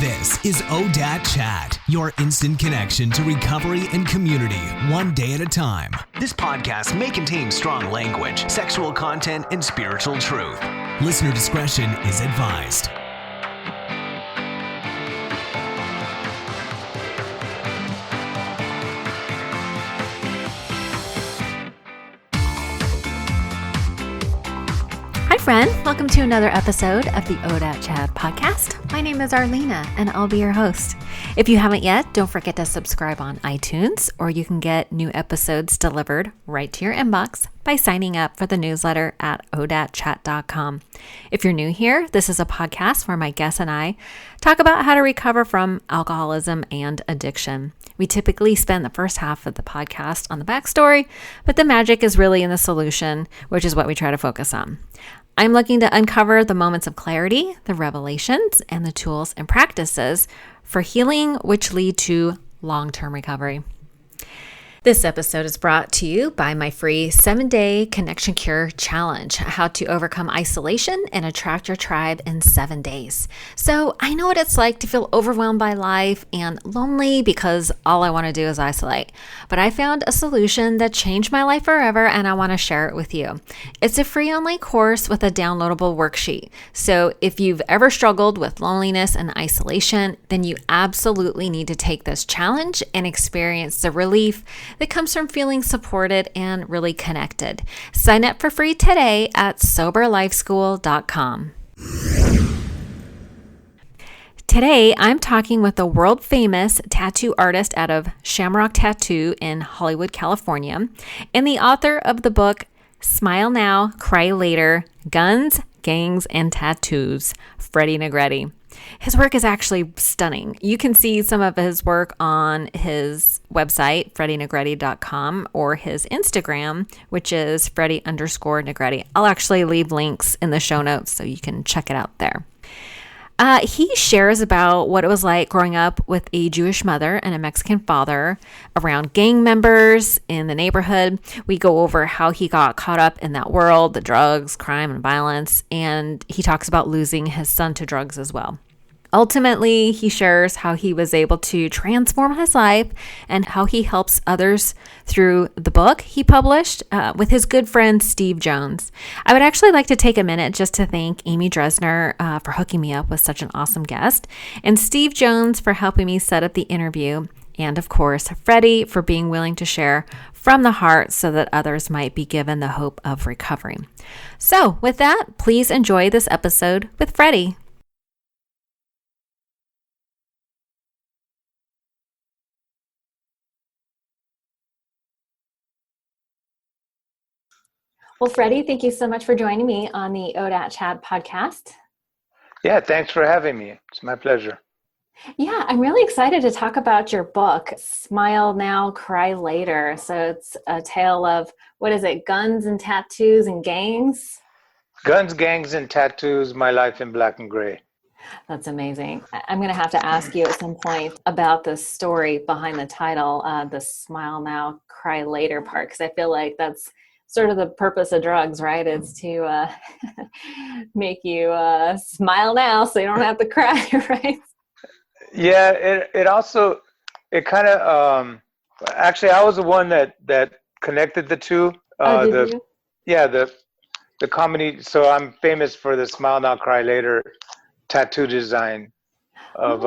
This is ODAT Chat, your instant connection to recovery and community, one day at a time. This podcast may contain strong language, sexual content, and spiritual truth. Listener discretion is advised. Hi friend, welcome to another episode of the ODAT Chat podcast. My name is Arlena and I'll be your host. If you haven't yet, don't forget to subscribe on iTunes, or you can get new episodes delivered right to your inbox by signing up for the newsletter at odatchat.com. If you're new here, this is a podcast where my guests and I talk about how to recover from alcoholism and addiction. We typically spend the first half of the podcast on the backstory, but the magic is really in the solution, which is what we try to focus on. I'm looking to uncover the moments of clarity, the revelations, and the tools and practices for healing which lead to long-term recovery. This episode is brought to you by my free 7-day Connection Cure Challenge, how to overcome isolation and attract your tribe in 7 days. So I know what it's like to feel overwhelmed by life and lonely because all I want to do is isolate. But I found a solution that changed my life forever and I want to share it with you. It's a free online course with a downloadable worksheet. So if you've ever struggled with loneliness and isolation, then you absolutely need to take this challenge and experience the relief that comes from feeling supported and really connected. Sign up for free today at soberlifeschool.com. Today, I'm talking with a world famous tattoo artist out of Shamrock Tattoo in Hollywood, California, and the author of the book Smile Now, Cry Later, Guns, Gangs, and Tattoos, Freddy Negrete. His work is actually stunning. You can see some of his work on his website, freddynegrete.com, or his Instagram, which is Freddy_Negrete. I'll actually leave links in the show notes so you can check it out there. He shares about what it was like growing up with a Jewish mother and a Mexican father, around gang members in the neighborhood. We go over how he got caught up in that world, the drugs, crime, and violence, and he talks about losing his son to drugs as well. Ultimately, he shares how he was able to transform his life and how he helps others through the book he published with his good friend, Steve Jones. I would actually like to take a minute just to thank Amy Dresner for hooking me up with such an awesome guest, and Steve Jones for helping me set up the interview, and of course, Freddy for being willing to share from the heart so that others might be given the hope of recovery. So with that, please enjoy this episode with Freddy. Well, Freddy, thank you so much for joining me on the ODAT Chat podcast. Yeah, thanks for having me. It's my pleasure. Yeah, I'm really excited to talk about your book, Smile Now, Cry Later. So it's a tale of, what is it, guns and tattoos and gangs? Guns, gangs, and tattoos, my life in black and gray. That's amazing. I'm going to have to ask you at some point about the story behind the title, the Smile Now, Cry Later part, because I feel like that's sort of the purpose of drugs, right? It's to make you smile now so you don't have to cry, right? Yeah, it kind of, actually, I was the one that connected the two. Did you? Yeah, the comedy. So I'm famous for the Smile Now, Cry Later tattoo design of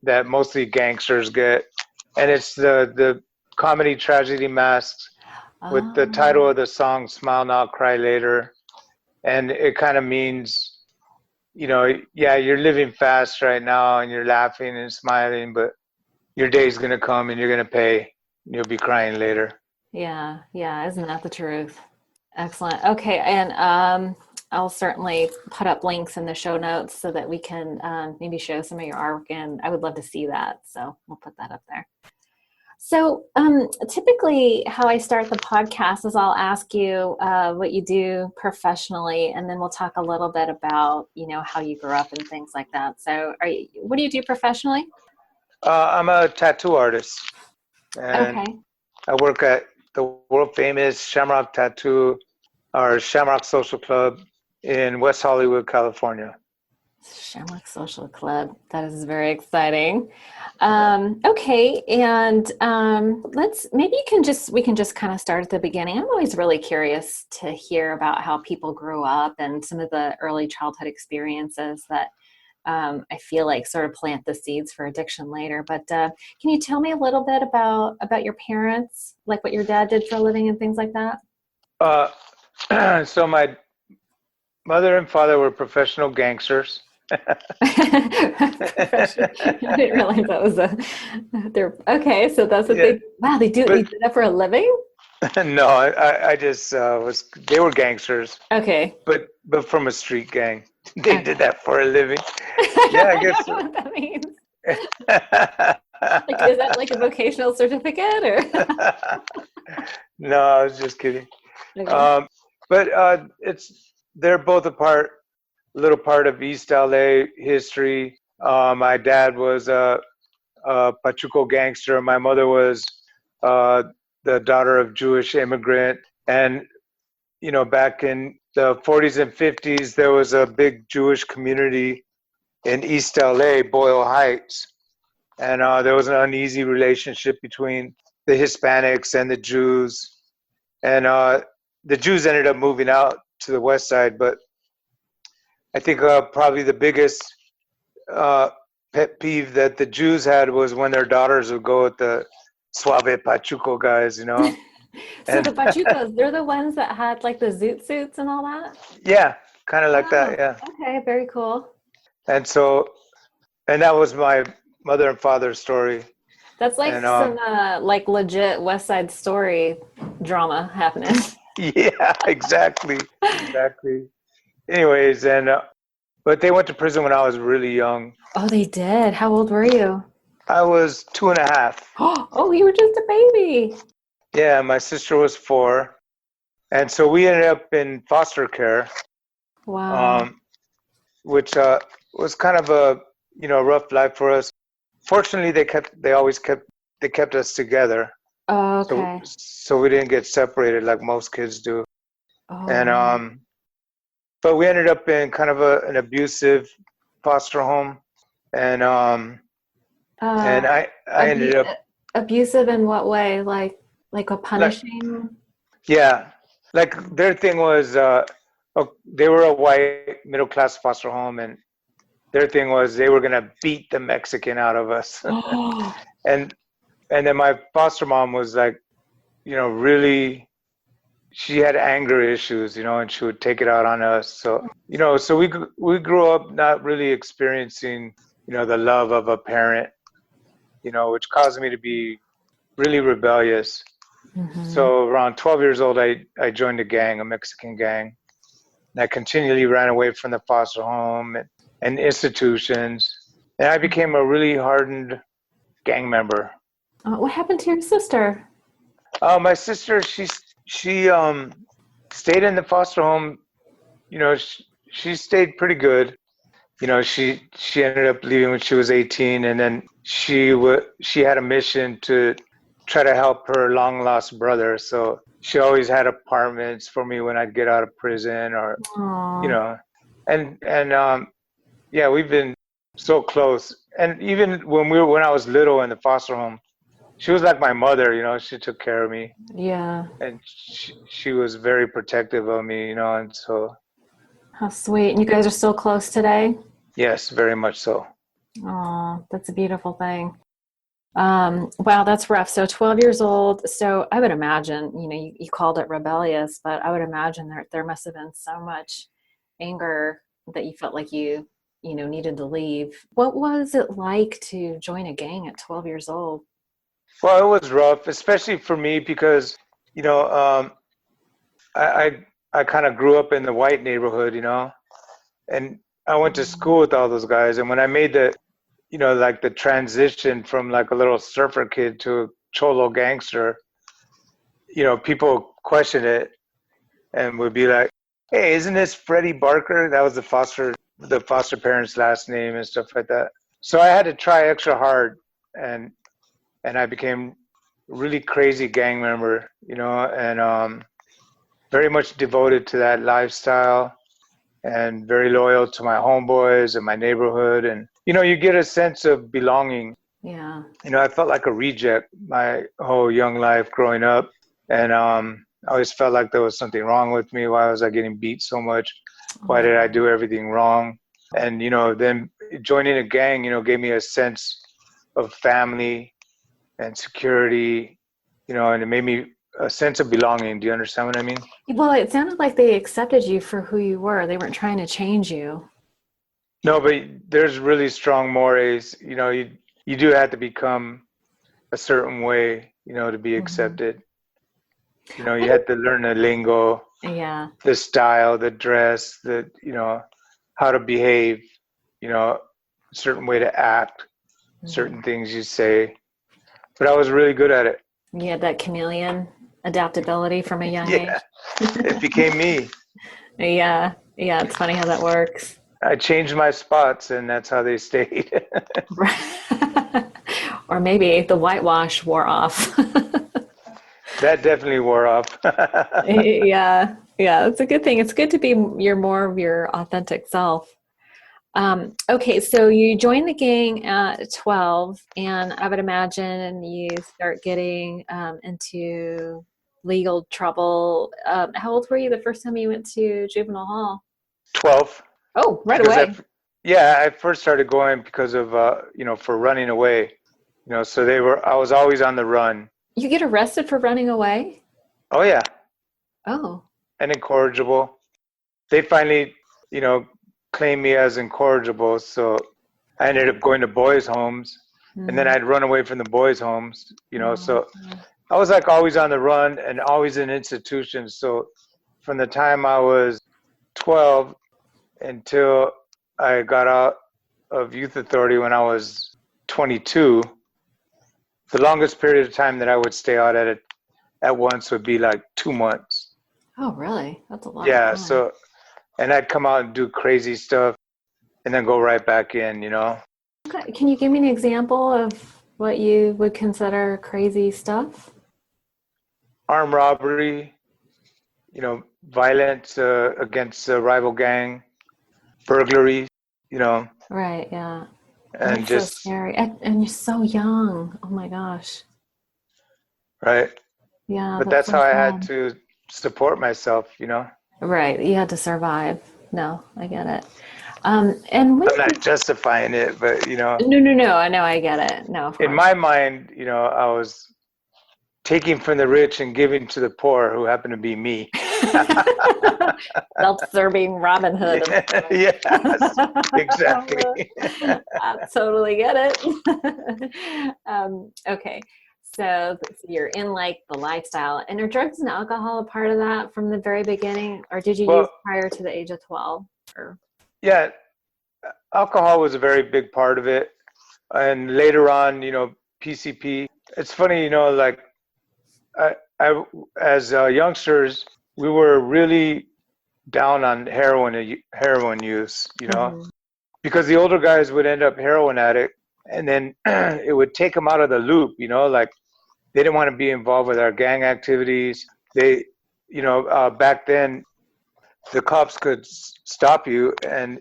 that mostly gangsters get. And it's the comedy tragedy masks with the title of the song, Smile Now, Cry Later. And it kind of means, yeah, you're living fast right now and you're laughing and smiling, but your day's going to come and you're going to pay and you'll be crying later. Yeah. Isn't that the truth? Excellent. Okay. And I'll certainly put up links in the show notes so that we can maybe show some of your artwork, and I would love to see that. So we'll put that up there. So typically how I start the podcast is I'll ask you what you do professionally, and then we'll talk a little bit about, how you grew up and things like that. So what do you do professionally? I'm a tattoo artist. And okay. I work at the world famous Shamrock Tattoo, or Shamrock Social Club in West Hollywood, California. Shamrock Social Club. That is very exciting. Okay, and we can just kind of start at the beginning. I'm always really curious to hear about how people grew up and some of the early childhood experiences that I feel like sort of plant the seeds for addiction later. But can you tell me a little bit about your parents, like what your dad did for a living and things like that? So my mother and father were professional gangsters. Professional. I didn't realize that was they're okay. So that's what Yeah, they do that for a living. no, I just they were gangsters, Okay. but from a street gang. They Okay. did that for a living. Yeah, I I guess don't know so. what that means. Like, is that like a vocational certificate or? No, I was just kidding. Okay. But they're both a little part of East LA history. My dad was a Pachuco gangster. My mother was uh, the daughter of Jewish immigrant. And, back in the 40s and 50s, there was a big Jewish community in East LA, Boyle Heights. And there was an uneasy relationship between the Hispanics and the Jews. And the Jews ended up moving out to the west side. But I think probably the biggest uh, pet peeve that the Jews had was when their daughters would go with the Suave Pachuco guys, So the And Pachucos, they're the ones that had like the zoot suits and all that? yeah, kind of like Oh, that, yeah. okay, very cool. And so, and that was my mother and father's story. That's like And some like legit West Side Story drama happening. yeah, exactly. Anyways, but they went to prison when I was really young. Oh, they did. How old were you? I was 2.5. Oh, you were just a baby. Yeah, my sister was 4. And so we ended up in foster care, Wow. um, which was kind of a rough life for us. Fortunately, they kept us together, Oh, so okay. we didn't get separated like most kids do. Oh, And wow. but we ended up in kind of an abusive foster home, and Uh, I ended abu- up, abusive in what way? Like a like, punishing? yeah, like their thing was they were a white middle class foster home, and their thing was they were gonna beat the Mexican out of us. Oh, and then my foster mom was like, really, she had anger issues, and she would take it out on us. So, so we grew up not really experiencing, the love of a parent, which caused me to be really rebellious. hmm. So around 12 years old, I joined a gang, a Mexican gang, and I continually ran away from the foster home and institutions. And I became a really hardened gang member. What happened to your sister? My sister, she stayed in the foster home. She stayed pretty good. She ended up leaving when she was 18, and then she had a mission to try to help her long lost brother. So she always had apartments for me when I'd get out of prison, or you Oh, know, and yeah, we've been so close. And even when I was little in the foster home, she was like my mother. She took care of me, yeah. and she was very protective of me. And so How sweet. And you guys are still close today? yes, very much so. Oh, that's a beautiful thing. Wow, that's rough. So 12 years old. So I would imagine, you called it rebellious, but I would imagine there must have been so much anger that you felt like you needed to leave. What was it like to join a gang at 12 years old? Well, it was rough, especially for me because, you know, um, I kind of grew up in the white neighborhood, and I went to school with all those guys. And when I made like the transition from like a little surfer kid to a cholo gangster, people questioned it and would be like, "Hey, isn't this Freddie Barker?" That was the foster parents' last name and stuff like that. So I had to try extra hard, and I became a really crazy gang member, and very much devoted to that lifestyle. and very loyal to my homeboys and my neighborhood. And, you get a sense of belonging. Yeah. I felt like a reject my whole young life growing up. And I always felt like there was something wrong with me. Why was I getting beat so much? Why did I do everything wrong? And, then joining a gang, gave me a sense of family and security, and it made me a sense of belonging. Do you understand what I mean? Well, it sounded like they accepted you for who you were. They weren't trying to change you. No, but there's really strong mores. You do have to become a certain way, to be accepted. You have to learn the lingo, the style, the dress, how to behave, a certain way to act, certain things you say. But I was really good at it. You had that chameleon adaptability from a young age. It became me. Yeah, it's funny how that works. I changed my spots, and that's how they stayed. Or maybe the whitewash wore off. That definitely wore off. Yeah, it's a good thing. It's good to be more of your authentic self. Okay, so you joined the gang at 12, and I would imagine you start getting into legal trouble. How old were you the first time you went to juvenile hall? 12. Oh, right away. I first started going because of, for running away. So I was always on the run. You get arrested for running away? Oh, yeah. Oh. And incorrigible. They finally, claimed me as incorrigible. So I ended up going to boys' homes. And then I'd run away from the boys' homes, so I was like always on the run and always in institutions. So from the time I was 12 until I got out of youth authority when I was 22, the longest period of time that I would stay out at once would be like 2 months. Oh, really? That's a lot. Yeah. So, and I'd come out and do crazy stuff and then go right back in, Okay. Can you give me an example of what you would consider crazy stuff? Armed robbery, violence against a rival gang, burglary, Right, yeah. and That's just so scary. And you're so young. Oh my gosh. right. Yeah. But that's how I had to support myself, Right. You had to survive. No, I get it. And I'm not justifying it, but No. I know, I get it. No. In my mind, I was taking from the rich and giving to the poor, who happened to be me. Self-serving Robin Hood. Yes, exactly. I totally get it. Okay. So you're in like the lifestyle, and are drugs and alcohol a part of that from the very beginning, or did you use prior to the age of 12? Or? Yeah, alcohol was a very big part of it. And later on, PCP. It's funny, like I as youngsters, we were really down on heroin use, because the older guys would end up heroin addict, and then it would take them out of the loop, like they didn't want to be involved with our gang activities. They, back then, the cops could stop you, and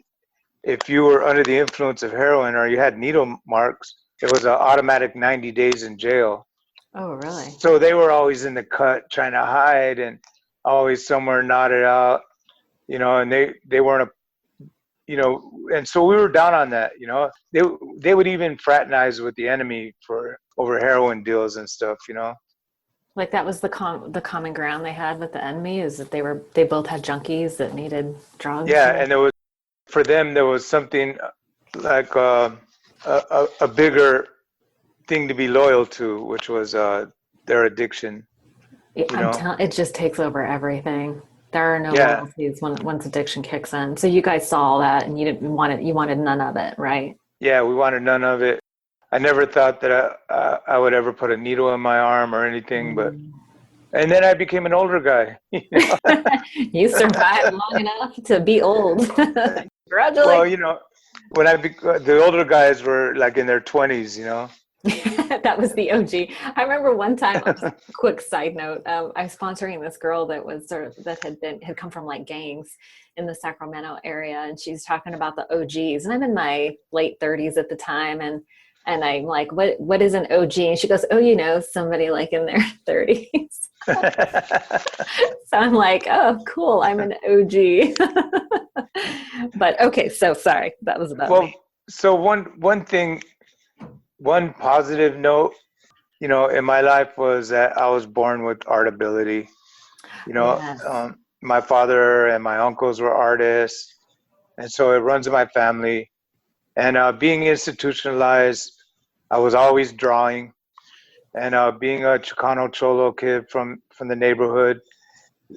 if you were under the influence of heroin or you had needle marks, it was an automatic 90 days in jail. Oh, really? So they were always in the cut trying to hide and always somewhere nodded out, and they weren't and so we were down on that, they would even fraternize with the enemy over heroin deals and stuff, Like that was the common ground they had with the enemy, is that they both had junkies that needed drugs. Yeah, and for them there was something like a bigger thing to be loyal to, which was their addiction. It just takes over everything. There are no loyalties once addiction kicks in. So you guys saw all that, and you wanted none of it, right? Yeah, we wanted none of it. I never thought that I would ever put a needle in my arm or anything, and then I became an older guy. You survived long enough to be old. Congratulations. Well, when the older guys were like in their 20s, That was the OG. I remember one time, quick side note, I was sponsoring this girl that was had come from like gangs, in the Sacramento area, and she's talking about the OGs, and I'm in my late 30s at the time, and I'm like, what is an OG? And she goes, oh, somebody like in their 30s. So I'm like, oh, cool, I'm an OG. But okay, so sorry, that was about me. So one positive note, in my life was that I was born with art ability. Yes. My father and my uncles were artists, and so it runs in my family. And being institutionalized, I was always drawing. And being a Chicano Cholo kid from the neighborhood,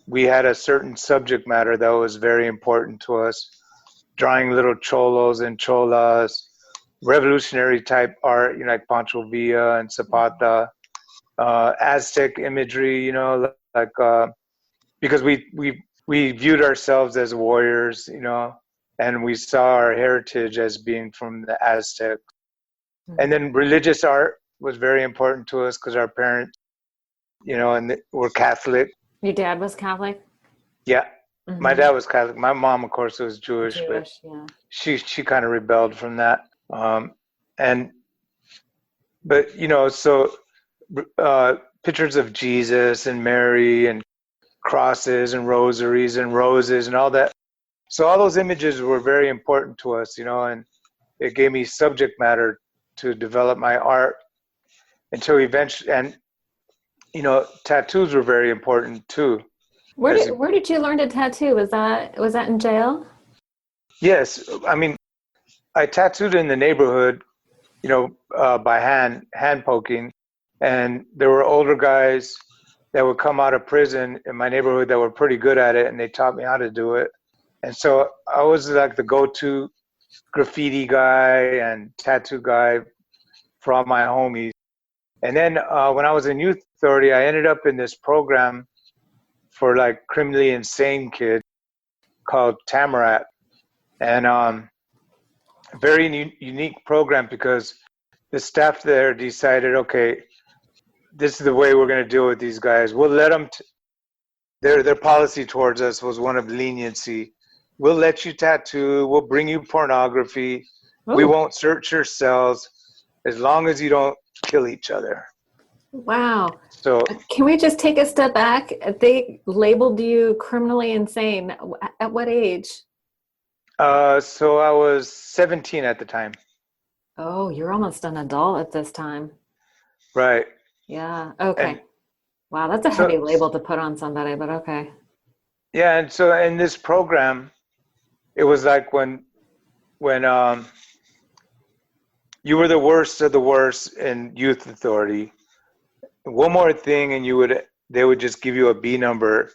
we had a certain subject matter that was very important to us. Drawing little cholos and cholas, revolutionary type art, like Pancho Villa and Zapata, Aztec imagery, like because we viewed ourselves as warriors, and we saw our heritage as being from the Aztecs. And then religious art was very important to us because our parents, were Catholic. Your dad was Catholic? Yeah. Mm-hmm. My dad was Catholic. My mom, of course, was Jewish, but yeah. she kind of rebelled from that. So pictures of Jesus and Mary and crosses and rosaries and roses and all that. So all those images were very important to us, and it gave me subject matter to develop my art until eventually, and tattoos were very important too. Where did you learn to tattoo? Was that in jail? Yes, I mean, I tattooed in the neighborhood, by hand poking, and there were older guys that would come out of prison in my neighborhood that were pretty good at it, and they taught me how to do it. And so I was like the go-to graffiti guy and tattoo guy for all my homies. And then when I was in youth authority, I ended up in this program for like criminally insane kids called Shamrock. And a very unique program because the staff there decided, okay, this is the way we're going to deal with these guys. We'll let them, their policy towards us was one of leniency. We'll let you tattoo. We'll bring you pornography. Ooh. We won't search your cells as long as you don't kill each other. Wow. So can we just take a step back? They labeled you criminally insane. At what age? So I was 17 at the time. Oh, you're almost an adult at this time. Right. Yeah. Okay. Wow, that's a heavy label to put on somebody, but okay. Yeah, and so in this program, it was like when you were the worst of the worst in youth authority. One more thing, and they would just give you a B number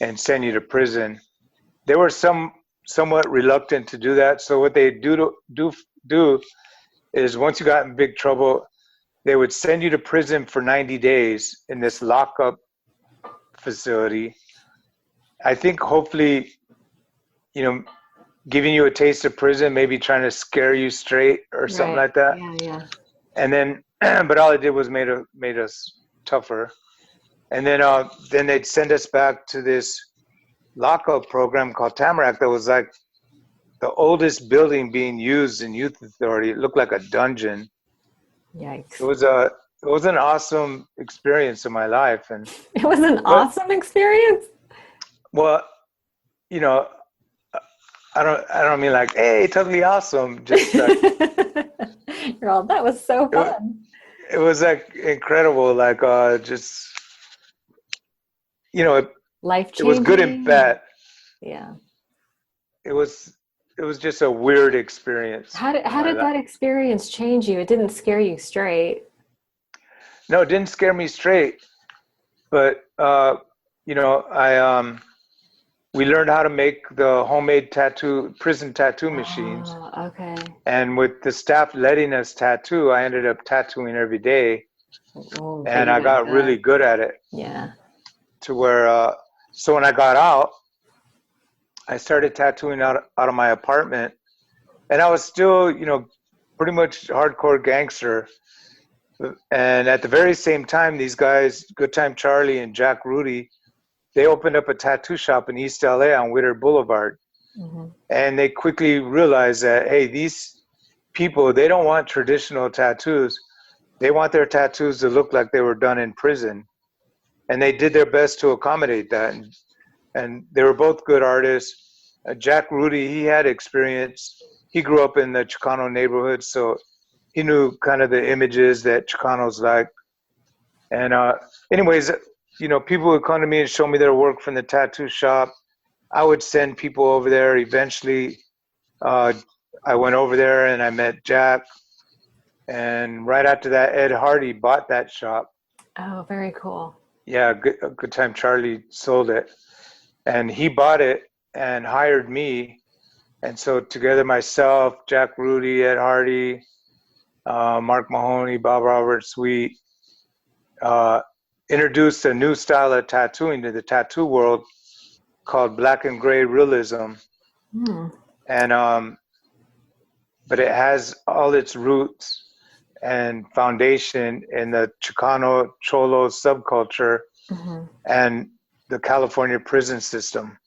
and send you to prison. They were somewhat reluctant to do that. So what they do is once you got in big trouble, they would send you to prison for 90 days in this lockup facility. I think hopefully, giving you a taste of prison, maybe trying to scare you straight or something like that. Yeah. And then, but all it did was made us tougher. And then they'd send us back to this lockup program called Shamrock that was like the oldest building being used in youth authority. It looked like a dungeon. Yikes. It was an awesome experience in my life. And it was an awesome experience? Well, I don't mean like, hey, totally awesome. Just like, you're all, that was so fun. It was like incredible, like just life-changing. It was good and bad. Yeah. It was just a weird experience. How did that experience change you? It didn't scare you straight. No, it didn't scare me straight. But we learned how to make the homemade prison tattoo machines. Oh, okay. And with the staff letting us tattoo, I ended up tattooing every day. Oh, and I got really good at it. Yeah. To where, so when I got out, I started tattooing out of my apartment. And I was still, pretty much hardcore gangster. And at the very same time, these guys, Good Time Charlie and Jack Rudy, they opened up a tattoo shop in East LA on Whittier Boulevard. And they quickly realized that, hey, these people, they don't want traditional tattoos. They want their tattoos to look like they were done in prison. And they did their best to accommodate that. And they were both good artists. Jack Rudy, he had experience. He grew up in the Chicano neighborhood, so he knew kind of the images that Chicanos like. And anyways, people would come to me and show me their work from the tattoo shop. I would send people over there. Eventually, I went over there and I met Jack. And right after that, Ed Hardy bought that shop. Oh, very cool. Yeah, Good Time Charlie sold it. And he bought it and hired me. And so together, myself, Jack Rudy, Ed Hardy, Mark Mahoney, Bob Roberts, we introduced a new style of tattooing to the tattoo world called black and gray realism. And but it has all its roots and foundation in the Chicano Cholo subculture and the California prison system.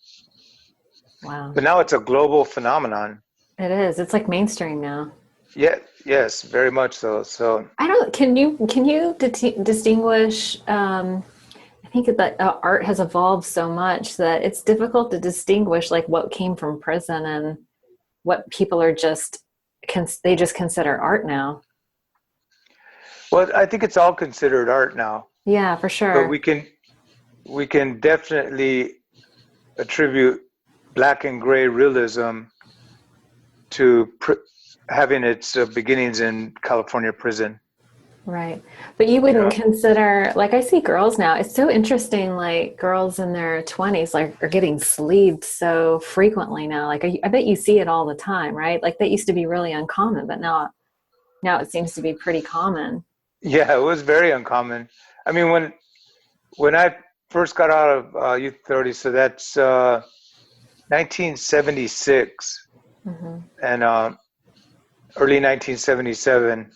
Wow. But now it's a global phenomenon. It is. It's like mainstream now. Yeah, yes, very much so. So can you distinguish, I think that art has evolved so much that it's difficult to distinguish like what came from prison and what people are they just consider art now. Well, I think it's all considered art now. Yeah, for sure. But we can definitely attribute black and gray realism to having its beginnings in California prison. Right. But you wouldn't consider, like I see girls now, it's so interesting, like girls in their 20s are getting sleeved so frequently now. Like I bet you see it all the time, right? Like that used to be really uncommon, but now it seems to be pretty common. Yeah, it was very uncommon. I mean, when I first got out of Youth 30, so that's 1976 and early 1977,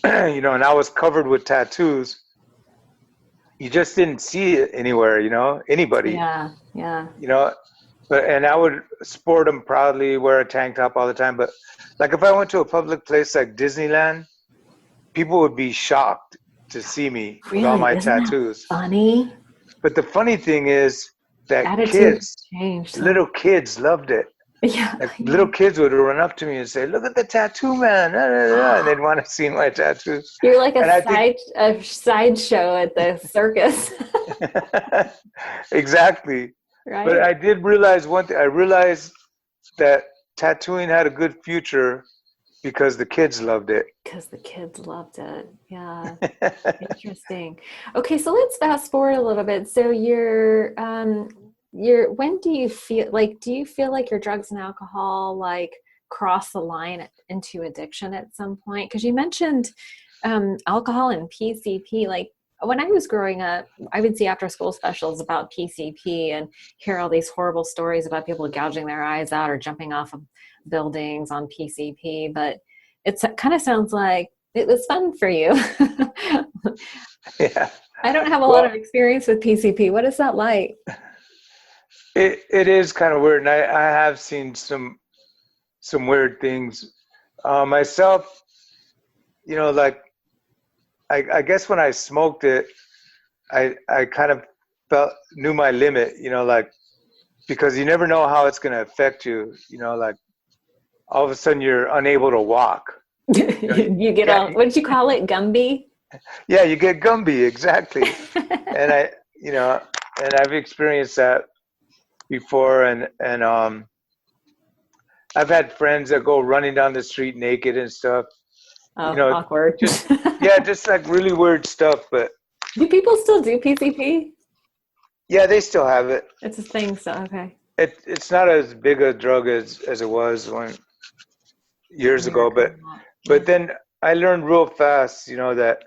and I was covered with tattoos. You just didn't see it anywhere, anybody. Yeah. And I would sport them proudly, wear a tank top all the time. But like if I went to a public place like Disneyland, people would be shocked to see me with all my tattoos. Funny. But the funny thing is that little kids loved it. Yeah. Like little kids would run up to me and say, "Look at the tattoo man," and they'd want to see my tattoos. You're like a sideshow at the circus. Exactly. Right. But I did realize one thing. I realized that tattooing had a good future because the kids loved it. Because the kids loved it. Yeah. Interesting. Okay, so let's fast forward a little bit. So when do you feel like your drugs and alcohol like cross the line into addiction at some point? Because you mentioned alcohol and PCP. Like when I was growing up, I would see after school specials about PCP and hear all these horrible stories about people gouging their eyes out or jumping off of buildings on PCP. But it kind of sounds like it was fun for you. Yeah. I don't have a lot of experience with PCP. What is that like? It is kind of weird, and I have seen some weird things myself. Like I guess when I smoked it, I kind of knew my limit. Like because you never know how it's going to affect you. Like all of a sudden you're unable to walk. You get all, what did you call it? Gumby? Yeah, you get Gumby, exactly. And and I've experienced that before, and I've had friends that go running down the street naked and stuff. Oh, awkward. Just like really weird stuff. But do people still do PCP? Yeah, they still have it. It's a thing, so okay. It's not as big a drug as it was years ago, but then I learned real fast, that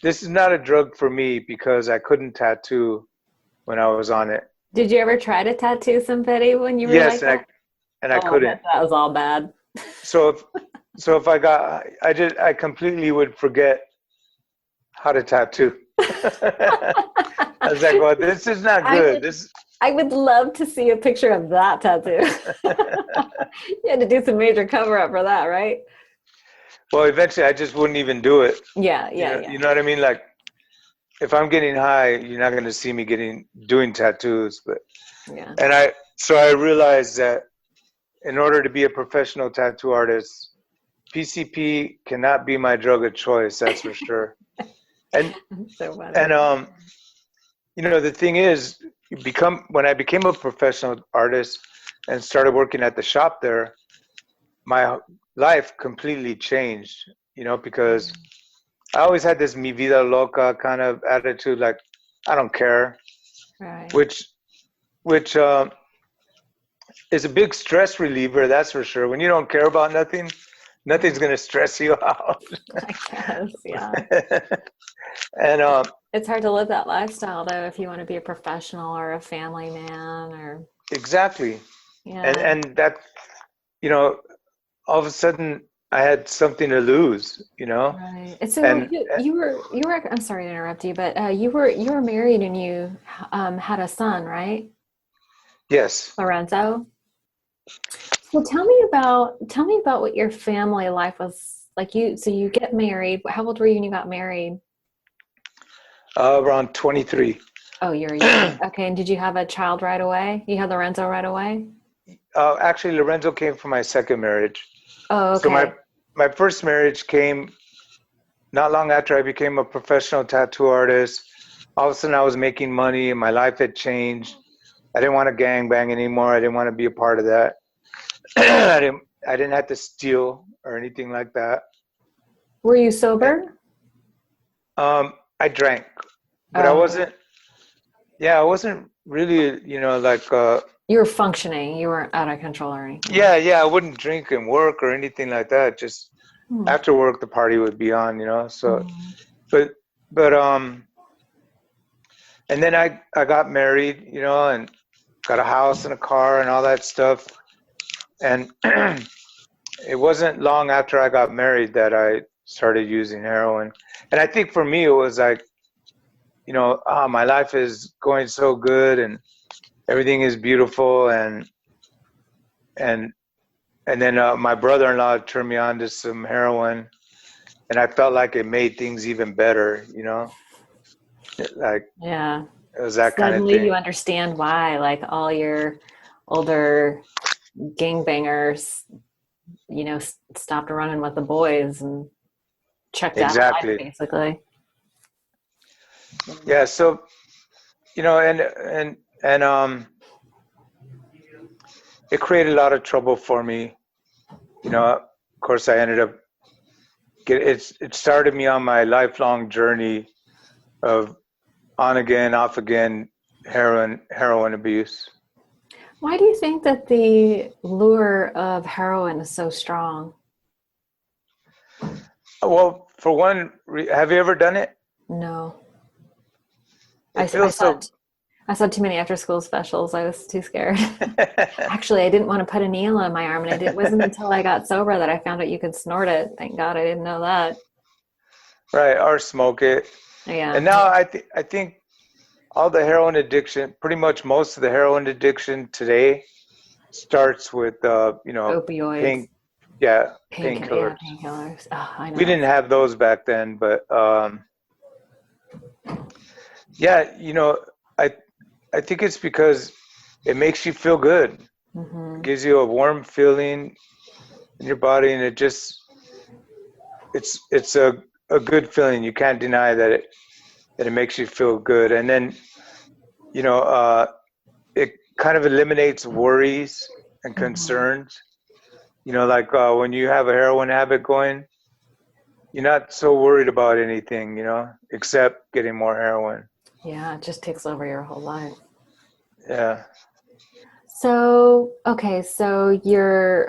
this is not a drug for me because I couldn't tattoo when I was on it. Did you ever try to tattoo somebody when you were like that? And I couldn't. That was all bad. So if I completely would forget how to tattoo. I was like, well, this is not good. I would love to see a picture of that tattoo. You had to do some major cover up for that, right? Well, eventually I just wouldn't even do it. Yeah. You know what I mean? Like, if I'm getting high, you're not going to see me doing tattoos. But yeah. So I realized that in order to be a professional tattoo artist, PCP cannot be my drug of choice. That's for sure. And so you know, the thing is, when I became a professional artist and started working at the shop there, my life completely changed. You know, because I always had this mi vida loca kind of attitude, like I don't care, right. which is a big stress reliever, that's for sure. When you don't care about nothing, nothing's gonna stress you out. I guess, yeah. And it's hard to live that lifestyle though if you want to be a professional or a family man or exactly. Yeah. And that, you know, all of a sudden I had something to lose, you know. Right. And so you were I'm sorry to interrupt you, but you were married and you had a son, right? Yes. Lorenzo. So tell me about what your family life was like. So you get married. How old were you when you got married? Around 23. Oh, you're young. Okay. And did you have a child right away? You had Lorenzo right away? Actually, Lorenzo came from my second marriage. Oh, okay. So my first marriage came not long after I became a professional tattoo artist. All of a sudden I was making money and my life had changed. I didn't want to gangbang anymore. I didn't want to be a part of that. I didn't have to steal or anything like that. Were you sober? I drank, but I wasn't really, you know, like you were functioning. You weren't out of control or anything. Yeah, I wouldn't drink and work or anything like that. Just after work the party would be on, you know. So but and then I got married, you know, and got a house and a car and all that stuff. And it wasn't long after I got married that I started using heroin. And I think for me, it was like, you know, my life is going so good and everything is beautiful. And then my brother-in-law turned me on to some heroin, and I felt like it made things even better, you know? Like, yeah. It was that Suddenly kind of thing. You understand why, like, all your older gangbangers, you know, stopped running with the boys and checked out of life, basically. Yeah, so, you know, and it created a lot of trouble for me. You know, of course, I ended up it started me on my lifelong journey of on again, off again heroin abuse. Why do you think that the lure of heroin is so strong? Well, for one, have you ever done it? No. I saw too many after-school specials. I was too scared. Actually, I didn't want to put a needle in my arm, and it wasn't until I got sober that I found out you could snort it. Thank God I didn't know that. Right, or smoke it. Yeah. And now I think all the heroin addiction, pretty much most of the heroin addiction today starts with, you know, opioids. Painkillers. Yeah, painkillers. Oh, I know. We didn't have those back then, but yeah, you know, I think it's because it makes you feel good. It gives you a warm feeling in your body, and it's a good feeling. You can't deny that it makes you feel good. And then, you know, it kind of eliminates worries and concerns. You know, like when you have a heroin habit going, you're not so worried about anything, you know, except getting more heroin. Yeah, it just takes over your whole life. Yeah. So, okay, so you're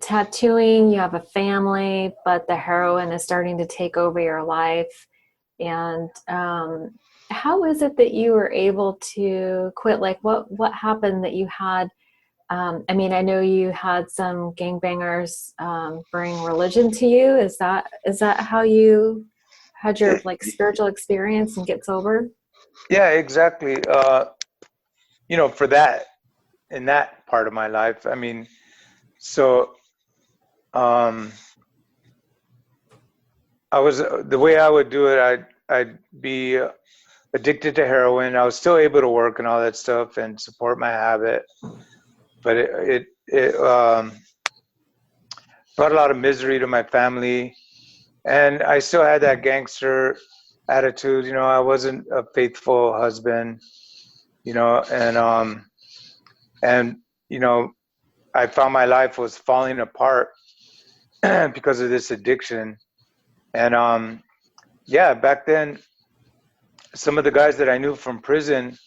tattooing, you have a family, but the heroin is starting to take over your life. And how is it that you were able to quit? Like, what happened that you had? I mean, I know you had some gangbangers bring religion to you. Is that how you had your like spiritual experience and get sober? Yeah, exactly. for that, in that part of my life. I mean, so the way I would do it, I'd be addicted to heroin. I was still able to work and all that stuff and support my habit, but it brought a lot of misery to my family, and I still had that gangster attitude. I wasn't a faithful husband, and I found my life was falling apart because of this addiction. And back then, some of the guys that I knew from prison,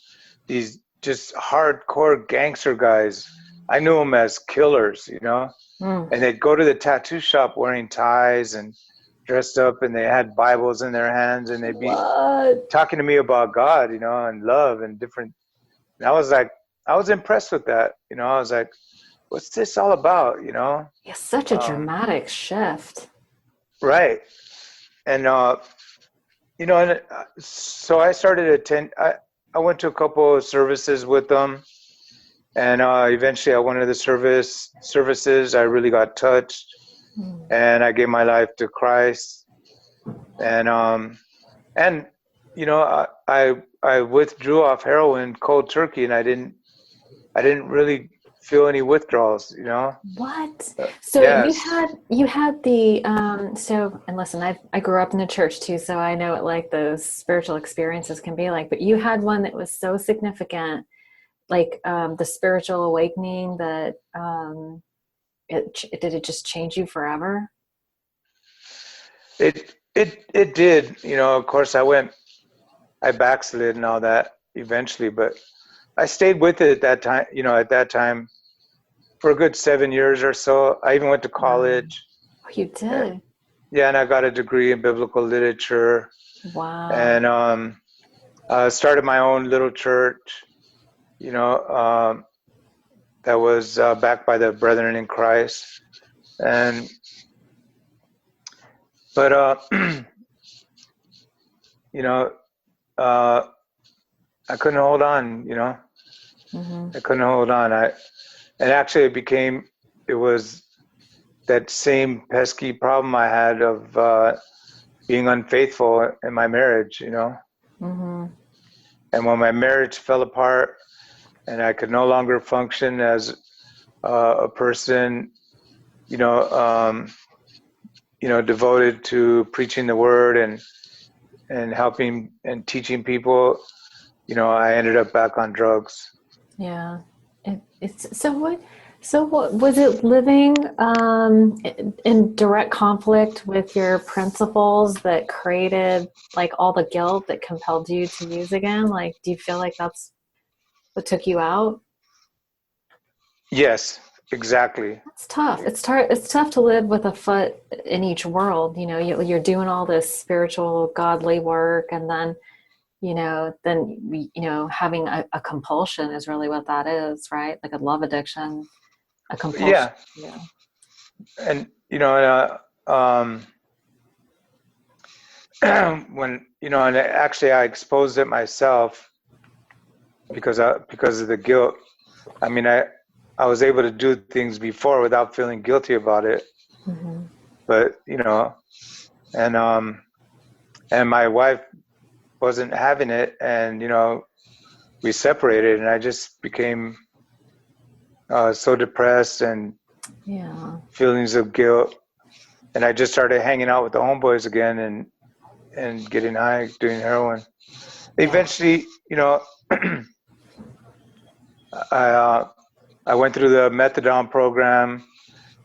these just hardcore gangster guys, I knew them as killers, and they'd go to the tattoo shop wearing ties and dressed up, and they had Bibles in their hands, and they'd be talking to me about God, and love and different. And I was impressed with that. I was like, what's this all about? Yeah, such a dramatic shift. Right. And, so I started I went to a couple of services with them, and eventually at one of the services, I really got touched, and I gave my life to Christ. And I withdrew off heroin cold turkey, and I didn't really feel any withdrawals, What? So yes. you had the and listen, I grew up in the church too, so I know what like those spiritual experiences can be like, but you had one that was so significant, like the spiritual awakening that did it just change you forever? It did, of course I backslid and all that eventually, but I stayed with it at that time for a good 7 years or so. I even went to college. Oh, you did? Yeah, and I got a degree in biblical literature. Wow. And started my own little church, that was backed by the Brethren in Christ. But I couldn't hold on, I couldn't hold on. And actually it was that same pesky problem I had of being unfaithful in my marriage, And when my marriage fell apart and I could no longer function as a person, devoted to preaching the word and helping and teaching people, I ended up back on drugs. Yeah. So what was it living in direct conflict with your principles that created like all the guilt that compelled you to use again? Like, do you feel like that's what took you out? Yes, exactly. It's tough. It's tough to live with a foot in each world. You're doing all this spiritual, godly work, and then having a compulsion is really what that is, right? Like a love addiction, a compulsion. Yeah. And, when, and actually I exposed it myself because of the guilt. I mean, I was able to do things before without feeling guilty about it. Mm-hmm. But, and my wife wasn't having it, and we separated, and I just became so depressed and feelings of guilt, and I just started hanging out with the homeboys again and getting high, doing heroin. Eventually, I went through the methadone program.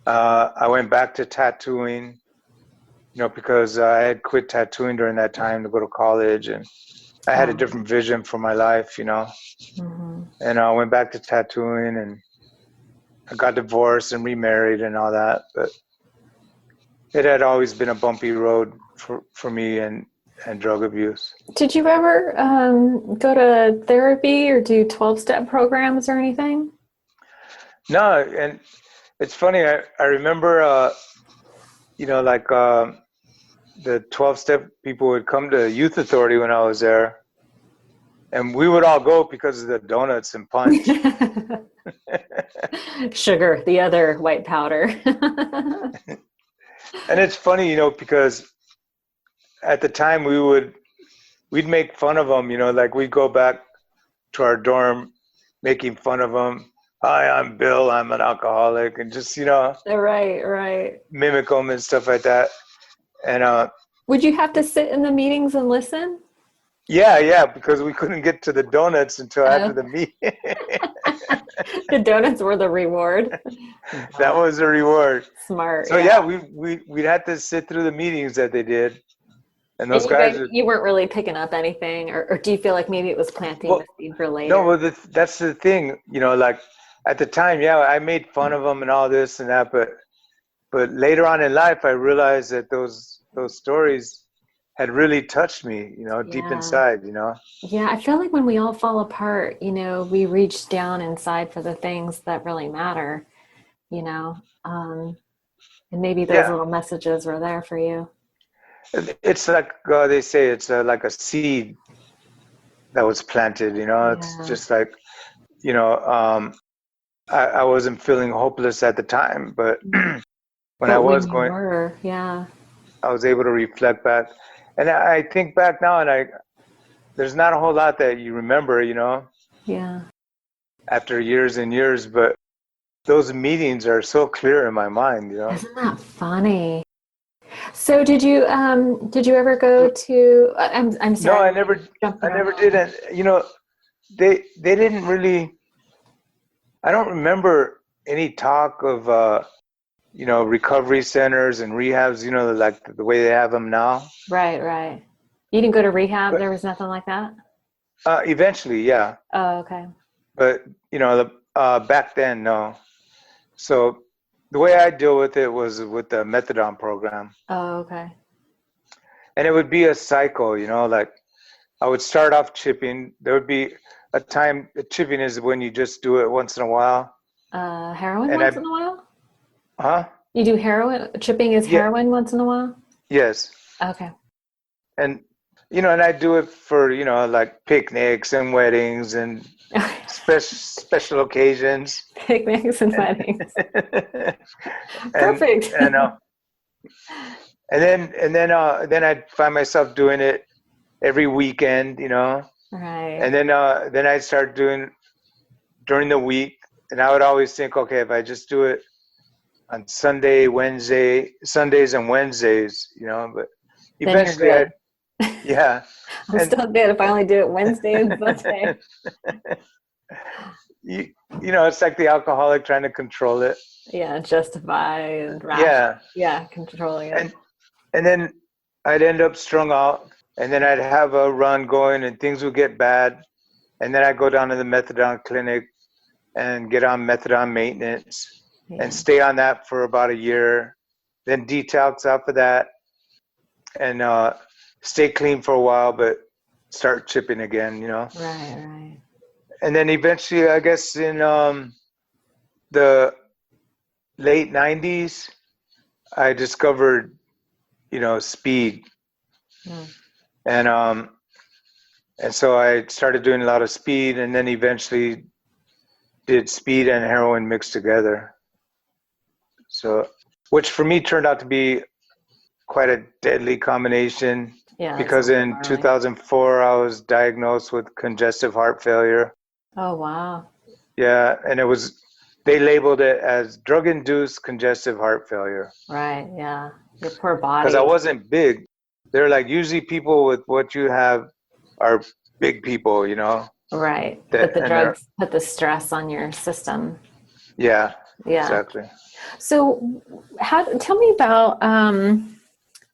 I went back to tattooing, because I had quit tattooing during that time to go to college, and I had a different vision for my life, Mm-hmm. And I went back to tattooing, and I got divorced and remarried and all that. But it had always been a bumpy road for me and drug abuse. Did you ever go to therapy or do 12-step programs or anything? No, and it's funny. I remember, the 12-step people would come to Youth Authority when I was there, And we would all go because of the donuts and punch. Sugar, the other white powder. And it's funny, you know, because at the time we'd make fun of them, you know, like we'd go back to our dorm making fun of them. Hi, I'm Bill, I'm an alcoholic, and just, you know, Right. mimic them and stuff like that. And would you have to sit in the meetings and listen? yeah, because we couldn't get to the donuts until after the meeting. The donuts were the reward. That was the reward. Smart. So yeah, we'd have to sit through the meetings that they did, and those guys. You weren't really picking up anything, or do you feel like maybe it was planting the seed for later? No, well, that's the thing, you know. Like at the time, yeah, I made fun of them and all this and that, but later on in life, I realized that those stories had really touched me, you know, deep inside, you know. Yeah, I feel like when we all fall apart, you know, we reach down inside for the things that really matter, you know, and maybe those little messages were there for you. It's like they say, it's like a seed that was planted, you know. It's just like, you know, I wasn't feeling hopeless at the time, but when I was going, I was able to reflect back. And I think back now, and there's not a whole lot that you remember, you know. Yeah. After years and years, but those meetings are so clear in my mind, you know. Isn't that funny? So did you ever go to? I'm sorry. No, I never did. And you know, they didn't really. I don't remember any talk of you know, recovery centers and rehabs, you know, like the way they have them now. Right. You didn't go to rehab? There was nothing like that? Eventually, yeah. Oh, okay. But, you know, back then, no. So the way I deal with it was with the methadone program. Oh, okay. And it would be a cycle, you know, like I would start off chipping. There would be a time, chipping is when you just do it once in a while. Heroin once in a while? Huh? You do heroin? Chipping is heroin once in a while? Yes. Okay. And, you know, and I do it for, you know, like picnics and weddings and special occasions. Picnics and weddings. Perfect. And then I'd find myself doing it every weekend, you know. Right. And then I'd start doing during the week, and I would always think, okay, if I just do it on Sundays and Wednesdays, you know, but eventually I'm still good if I only do it Wednesday and Sunday. You know, it's like the alcoholic trying to control it. Yeah, justify and controlling it. And then I'd end up strung out, and then I'd have a run going, and things would get bad, and then I'd go down to the methadone clinic and get on methadone maintenance. And stay on that for about a year, then detox off of that, and stay clean for a while, but start chipping again, you know. Right. And then eventually, I guess in the late 90s, I discovered, you know, speed. And so I started doing a lot of speed, and then eventually did speed and heroin mixed together. So, which for me turned out to be quite a deadly combination. Yeah. Because in 2004, I was diagnosed with congestive heart failure. Oh, wow. Yeah. And they labeled it as drug-induced congestive heart failure. Right. Yeah. Your poor body. Because I wasn't big. They're like, usually people with what you have are big people, you know? Right. But the drugs put the stress on your system. Yeah. Exactly. So tell me about,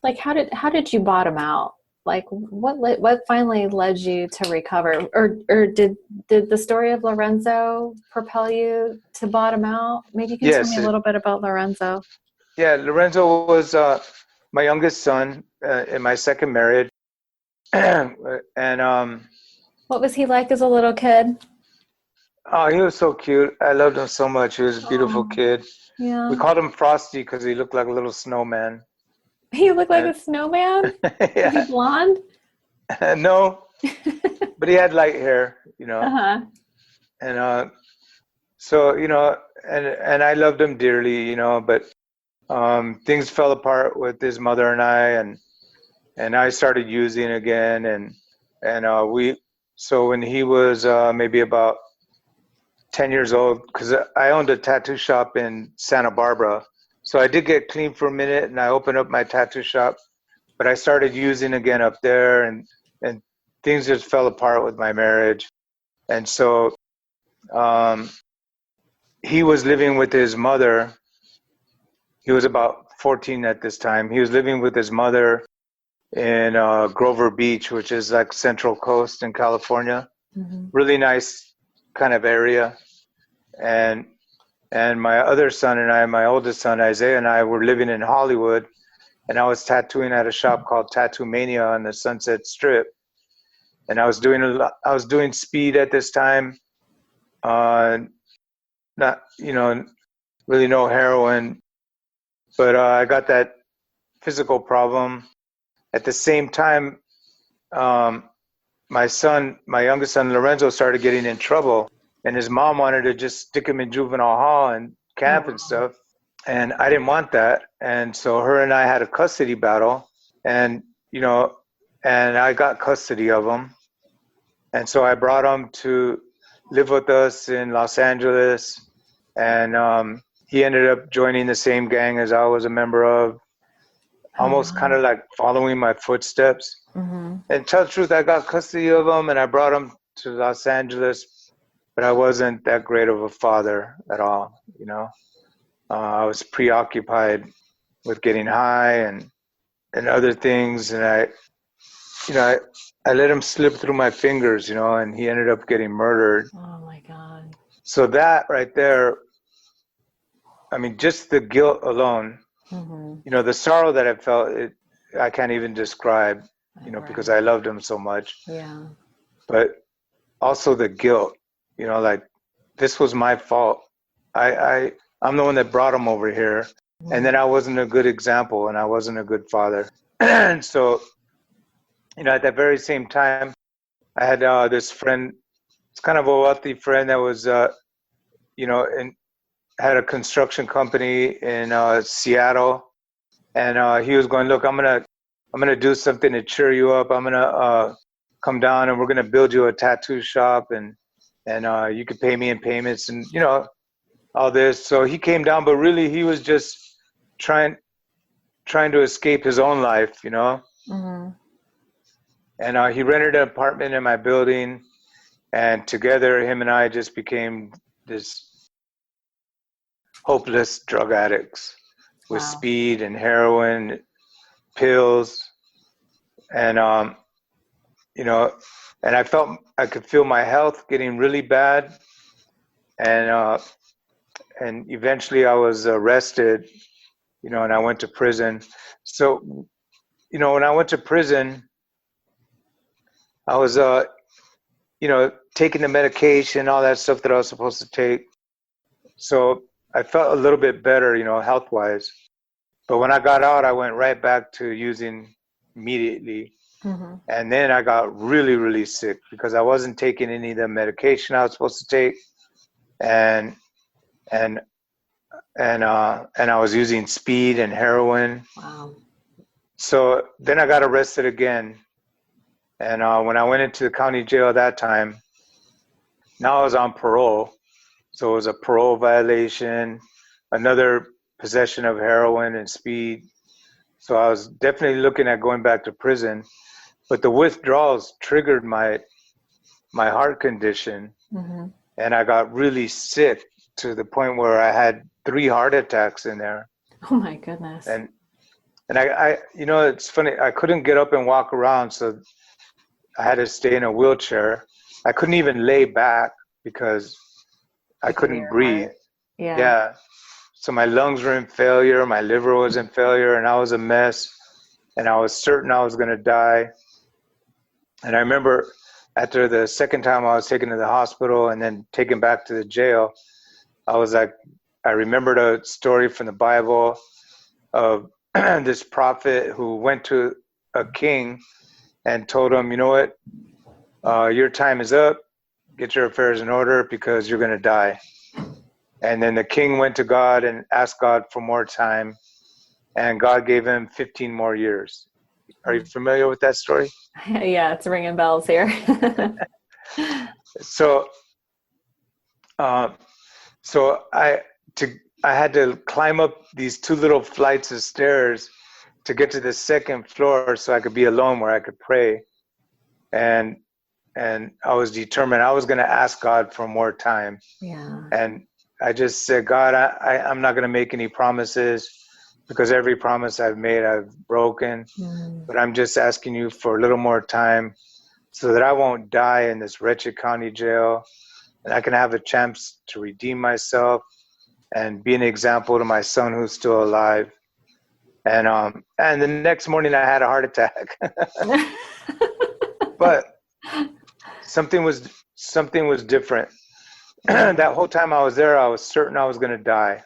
like, how did you bottom out? Like what finally led you to recover, or did the story of Lorenzo propel you to bottom out? Maybe you can tell me a little bit about Lorenzo. Yeah. Lorenzo was, my youngest son in my second marriage. And, what was he like as a little kid? Oh, he was so cute. I loved him so much. He was a beautiful kid. Yeah. We called him Frosty because he looked like a little snowman. He looked like a snowman? Yeah. Was he blonde? No. but he had light hair, Uh-huh. and so and I loved him dearly, but things fell apart with his mother and and I started using again, and so when he was maybe about 10 years old, because I owned a tattoo shop in Santa Barbara, so I did get clean for a minute, and I opened up my tattoo shop, but I started using again up there, and things just fell apart with my marriage, and so he was living with his mother. He was about 14 at this time. He was living with his mother in Grover Beach, which is like Central Coast in California. Mm-hmm. Really nice kind of area. And my other son and I, my oldest son Isaiah, and I were living in Hollywood, and I was tattooing at a shop called Tattoo Mania on the Sunset Strip. And I was doing speed at this time. Not really no heroin, but I got that physical problem. At the same time, my youngest son Lorenzo started getting in trouble, and his mom wanted to just stick him in juvenile hall and camp and stuff, and I didn't want that, and so her and I had a custody battle, and and I got custody of him, and so I brought him to live with us in Los Angeles, and he ended up joining the same gang as I was a member of, almost kind of like following my footsteps. Mm-hmm. And to tell the truth, I got custody of him and I brought him to Los Angeles, but I wasn't that great of a father at all. I was preoccupied with getting high and other things, and I let him slip through my fingers, and he ended up getting murdered. Oh my God. So that right there, I mean, just the guilt alone, Mm-hmm. the sorrow that I felt, I can't even describe, Right. because I loved him so much. Yeah. But also the guilt, like this was my fault. I'm the one that brought him over here, and then I wasn't a good example, and I wasn't a good father. And so, at that very same time, I had this friend. It's kind of a wealthy friend that was, had a construction company in Seattle, and he was going, look, I'm gonna do something to cheer you up. I'm gonna come down, and we're gonna build you a tattoo shop, and you could pay me in payments, and all this. So he came down, but really he was just trying to escape his own life, Mm-hmm. And he rented an apartment in my building, and together him and I just became this hopeless drug addicts with speed and heroin, pills, and and I felt I could feel my health getting really bad, and eventually I was arrested, and I went to prison. So, when I went to prison, I was taking the medication, all that stuff that I was supposed to take. So I felt a little bit better, health-wise. But when I got out, I went right back to using immediately. Mm-hmm. And then I got really, really sick because I wasn't taking any of the medication I was supposed to take, and I was using speed and heroin. Wow. So then I got arrested again, and when I went into the county jail that time, now I was on parole, so it was a parole violation, another possession of heroin and speed. So I was definitely looking at going back to prison. But the withdrawals triggered my heart condition, and I got really sick to the point where I had 3 heart attacks in there. Oh my goodness. And I it's funny, I couldn't get up and walk around, so I had to stay in a wheelchair. I couldn't even lay back because I couldn't breathe. Yeah. So my lungs were in failure, my liver was in failure, and I was a mess, and I was certain I was going to die. And I remember after the second time I was taken to the hospital and then taken back to the jail, I remembered a story from the Bible of this prophet who went to a king and told him, you know what, your time is up. Get your affairs in order because you're going to die. And then the king went to God and asked God for more time, and God gave him 15 more years. Are you familiar with that story? Yeah, it's ringing bells here. So, I had to climb up these 2 little flights of stairs to get to the 2nd floor so I could be alone where I could pray. And I was determined I was going to ask God for more time. Yeah. And I just said, God, I'm not going to make any promises because every promise I've made, I've broken. But I'm just asking you for a little more time so that I won't die in this wretched county jail, and I can have a chance to redeem myself and be an example to my son who's still alive. And the next morning I had a heart attack. But something was different. That whole time I was there, I was certain I was going to die.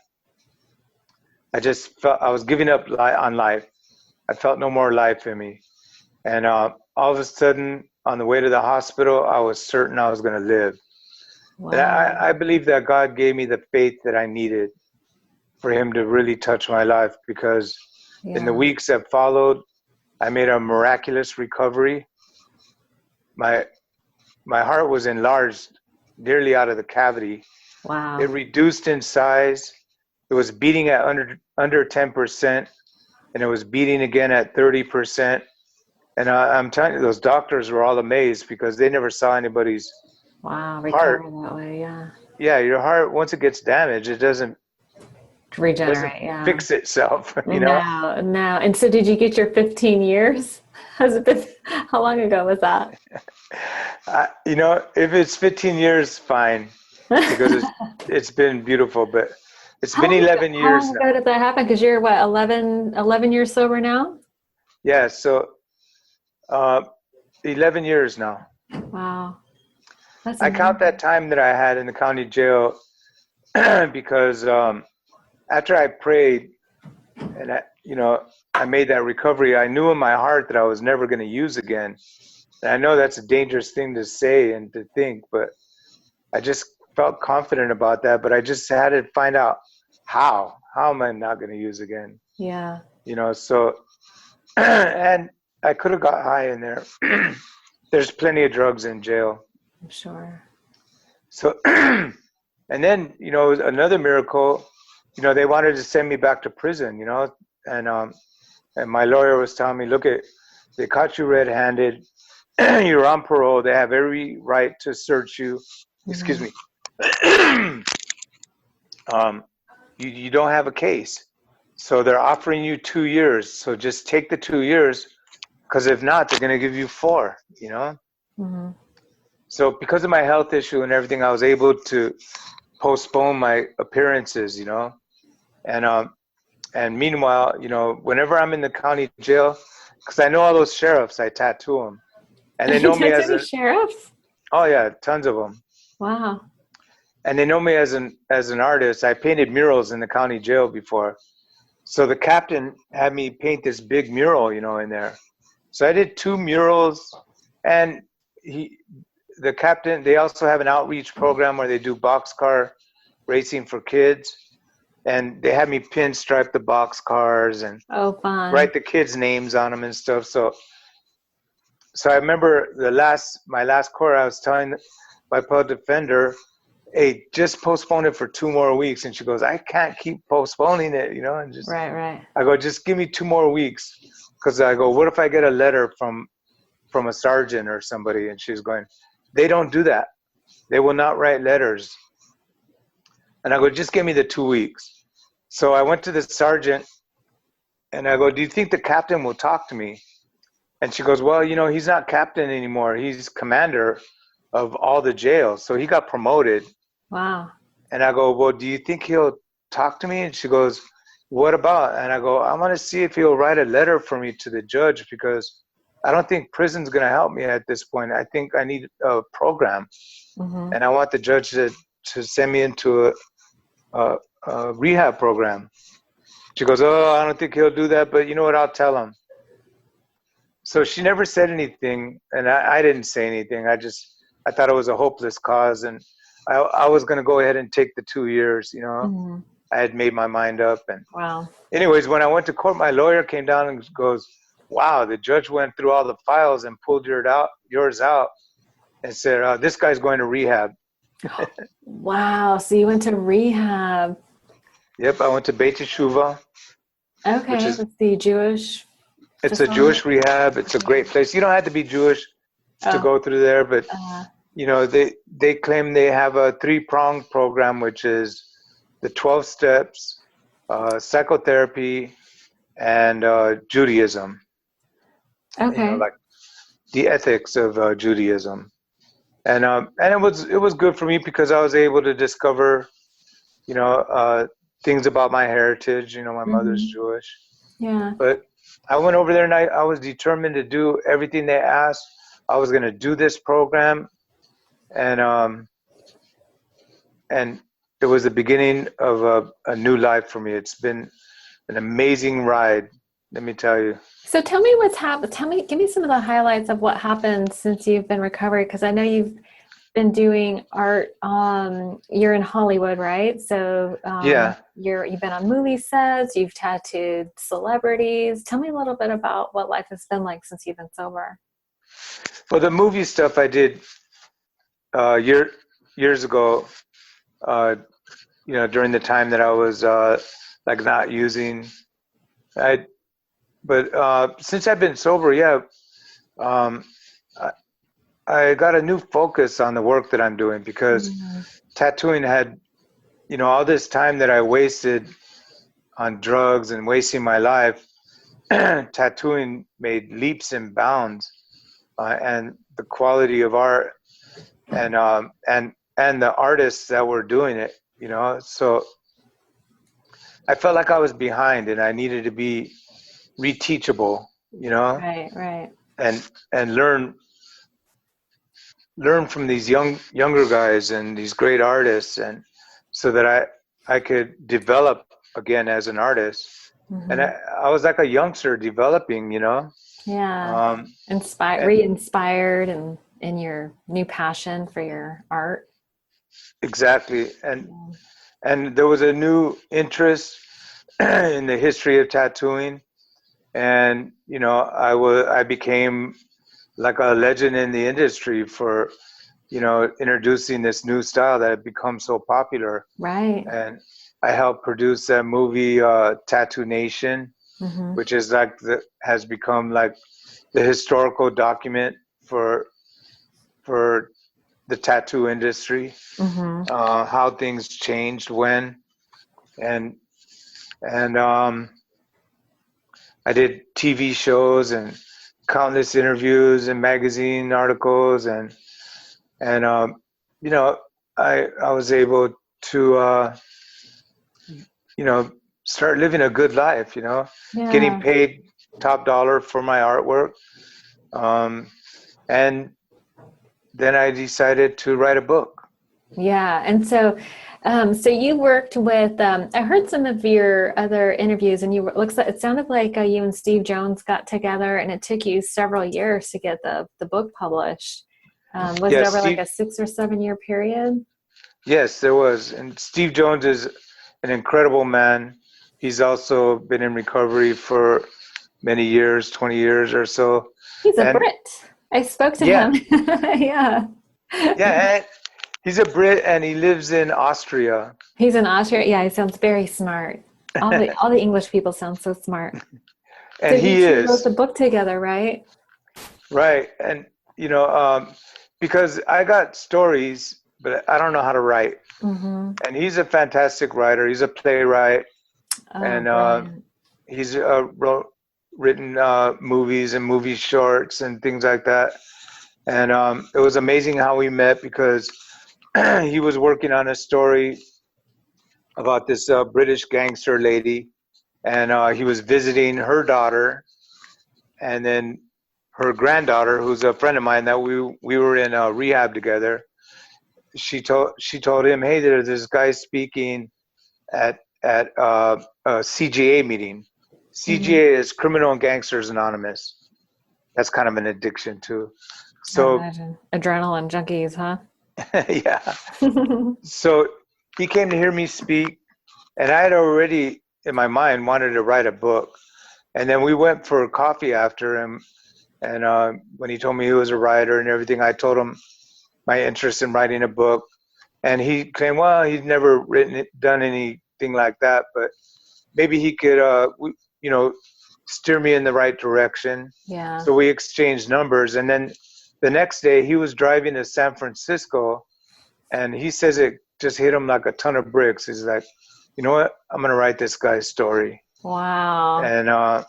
I just felt I was giving up on life. I felt no more life in me. And all of a sudden, on the way to the hospital, I was certain I was going to live. Wow. And I believe that God gave me the faith that I needed for him to really touch my life, because in the weeks that followed, I made a miraculous recovery. My heart was enlarged nearly out of the cavity. Wow. It reduced in size. It was beating at under 10%, and it was beating again at 30%. And I'm telling you, those doctors were all amazed because they never saw anybody's recover that way. Yeah, your heart, once it gets damaged, it doesn't regenerate. Fix itself. You know. No. And so, did you get your 15 years? Has it been? How long ago was that? If it's 15 years, fine, because it's been beautiful. But it's been 11 years now. How long ago did that happen? Because you're 11 years sober now? Yeah. So, 11 years now. Wow. I count that time that I had in the county jail because after I prayed and I made that recovery, I knew in my heart that I was never going to use again. And I know that's a dangerous thing to say and to think, but I just felt confident about that. But I just had to find out how am I not going to use again? Yeah. So, and I could have got high in there. There's plenty of drugs in jail. I'm sure. So, and then, another miracle, they wanted to send me back to prison, and my lawyer was telling me, look, they caught you red-handed. You're on parole. They have every right to search you. Excuse me. You don't have a case. So they're offering you 2 years. So just take the 2 years, because if not, they're going to give you 4, So because of my health issue and everything, I was able to postpone my appearances, and meanwhile, whenever I'm in the county jail, because I know all those sheriffs, I tattoo them, and they know me as a sheriff. Oh yeah, tons of them. Wow. And they know me as an artist. I painted murals in the county jail before, so the captain had me paint this big mural, in there. So I did 2 murals, and the captain, they also have an outreach program where they do boxcar racing for kids. And they had me pinstripe the boxcars and write the kids' names on them and stuff. So I remember my last court, I was telling my public defender, hey, just postpone it for 2 more weeks. And she goes, I can't keep postponing it, and just right. I go, just give me 2 more weeks. Because I go, what if I get a letter from a sergeant or somebody? And she's going, they don't do that. They will not write letters. And I go, just give me the 2 weeks. So I went to the sergeant and I go, do you think the captain will talk to me? And she goes, well, he's not captain anymore. He's commander of all the jails. So he got promoted. Wow. And I go, well, do you think he'll talk to me? And she goes, what about? And I go, I want to see if he'll write a letter for me to the judge, because I don't think prison's going to help me at this point. I think I need a program. And I want the judge to send me into a rehab program. She goes, oh, I don't think he'll do that, but you know what? I'll tell him. So she never said anything, and I didn't say anything. I thought it was a hopeless cause, and I was going to go ahead and take the 2 years. Mm-hmm. I had made my mind up. And Wow. anyways, when I went to court, my lawyer came down and goes, "Wow, the judge went through all the files and pulled yours out, and said this guy's going to rehab." Wow. So you went to rehab. Yep, I went to Beit Teshuvah. Okay, Which is, it's the Jewish. It's a Jewish rehab. It's a great place. You don't have to be Jewish to go through there, but they claim they have a 3-pronged program, which is the 12 steps, psychotherapy, and Judaism. Okay. Like the ethics of Judaism, and it was good for me because I was able to discover, things about my heritage. My mother's Jewish. Yeah. But I went over there and I was determined to do everything they asked. I was going to do this program, and it was the beginning of a new life for me. It's been an amazing ride, let me tell you. So tell me what's happened. Give me some of the highlights of what happened since you've been recovered, because I know you've been doing art. You're in Hollywood, right? So yeah, you've been on movie sets. You've tattooed celebrities. Tell me a little bit about what life has been like since you've been sober. Well, the movie stuff I did years ago. During the time that I was not using. But since I've been sober, I got a new focus on the work that I'm doing, because tattooing had, all this time that I wasted on drugs and wasting my life, tattooing made leaps and bounds, and the quality of art and the artists that were doing it, so I felt like I was behind and I needed to be reteachable, Right. and learn from these younger guys and these great artists, and so that I could develop again as an artist. And I was like a youngster developing, Yeah. Re-inspired and in your new passion for your art. Exactly. And there was a new interest in the history of tattooing, and I became like a legend in the industry for introducing this new style that had become so popular. Right. And I helped produce that movie Tattoo Nation, which is has become like the historical document for the tattoo industry, how things changed when, and I did TV shows and countless interviews and magazine articles, and I was able to start living a good life, getting paid top dollar for my artwork, and then I decided to write a book. Yeah. And so you worked with, I heard some of your other interviews, and it sounded like you and Steve Jones got together, and it took you several years to get the book published. Was it over like a 6 or 7 year period? Yes, there was. And Steve Jones is an incredible man. He's also been in recovery for many years, 20 years or so. He's a Brit. I spoke to him. Yeah. Yeah, and he's a Brit, and he lives in Austria. He's in Austria. Yeah, he sounds very smart. All the English people sound so smart. And so he is. wrote the book together, right? Right. And, because I got stories, but I don't know how to write. And he's a fantastic writer. He's a playwright. And he's written movies and movie shorts and things like that. And it was amazing how we met, because he was working on a story about this British gangster lady, and he was visiting her daughter, and then her granddaughter, who's a friend of mine that we were in rehab together. She told him, "Hey, there's this guy speaking at a CGA meeting." CGA is Criminal and Gangsters Anonymous, that's kind of an addiction too. I So imagine. Adrenaline junkies, huh? yeah. So he came to hear me speak, and I had already in my mind wanted to write a book. And then we went for coffee after him. And when he told me he was a writer and everything, I told him my interest in writing a book. And he claimed, well, he'd never done anything like that, but maybe he could, steer me in the right direction. Yeah. So we exchanged numbers. And then the next day he was driving to San Francisco, and he says it just hit him like a ton of bricks. He's like, you know what? I'm going to write this guy's story. Wow.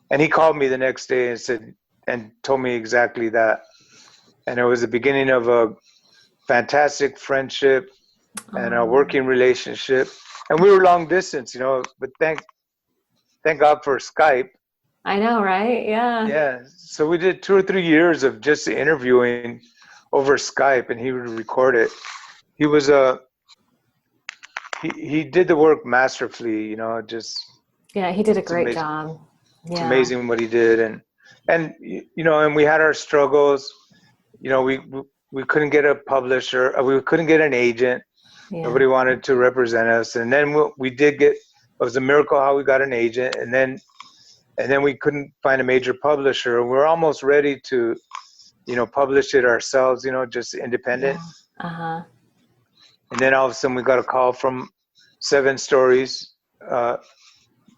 And he called me the next day and said, and told me exactly that. And it was the beginning of a fantastic friendship and a working relationship. And we were long distance, but thank God for Skype. I know, right? Yeah. Yeah. So we did 2 or 3 years of just interviewing over Skype, and he would record it. He was he did the work masterfully, just. Yeah, he did a great job. It's amazing what he did. And we had our struggles. We couldn't get a publisher. We couldn't get an agent. Yeah. Nobody wanted to represent us. And then we did get, it was a miracle how we got an agent. And then we couldn't find a major publisher. We're almost ready to, publish it ourselves, just independent. Yeah. Uh-huh. And then all of a sudden we got a call from 7 Stories.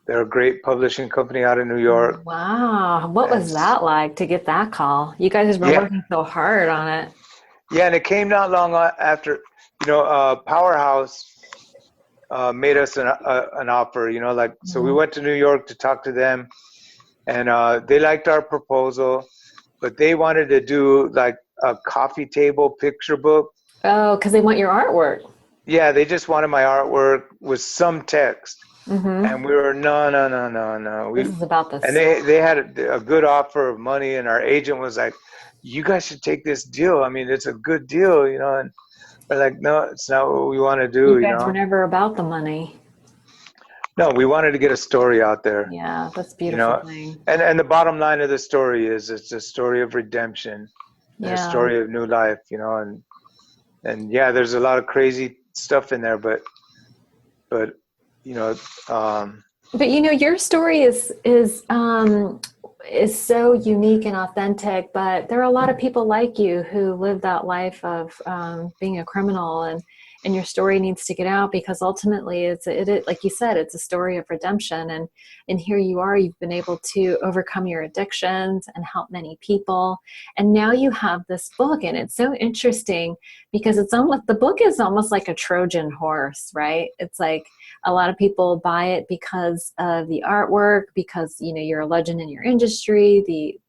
They're a great publishing company out of New York. Wow. What was that like to get that call? You guys have been working so hard on it. Yeah, and it came not long after, Powerhouse made us an offer, so we went to New York to talk to them, and they liked our proposal, but they wanted to do like a coffee table picture book. Oh, because they want your artwork. Yeah, they just wanted my artwork with some text. Mm-hmm. And we were, no. This is about this. And they had a good offer of money, and our agent was like, you guys should take this deal. I mean, it's a good deal, and we're like, no, it's not what we want to do. You guys were never about the money. No, we wanted to get a story out there. Yeah, that's a beautiful thing. And the bottom line of the story is it's a story of redemption, and a story of new life, and yeah, there's a lot of crazy stuff in there, but your story is so unique and authentic, but there are a lot of people like you who live that life of being a criminal, and your story needs to get out, because ultimately it like you said, it's a story of redemption, and here you are, you've been able to overcome your addictions and help many people, and now you have this book, and it's so interesting because the book is almost like a Trojan horse, right? It's like a lot of people buy it because of the artwork, because you're a legend in your industry, the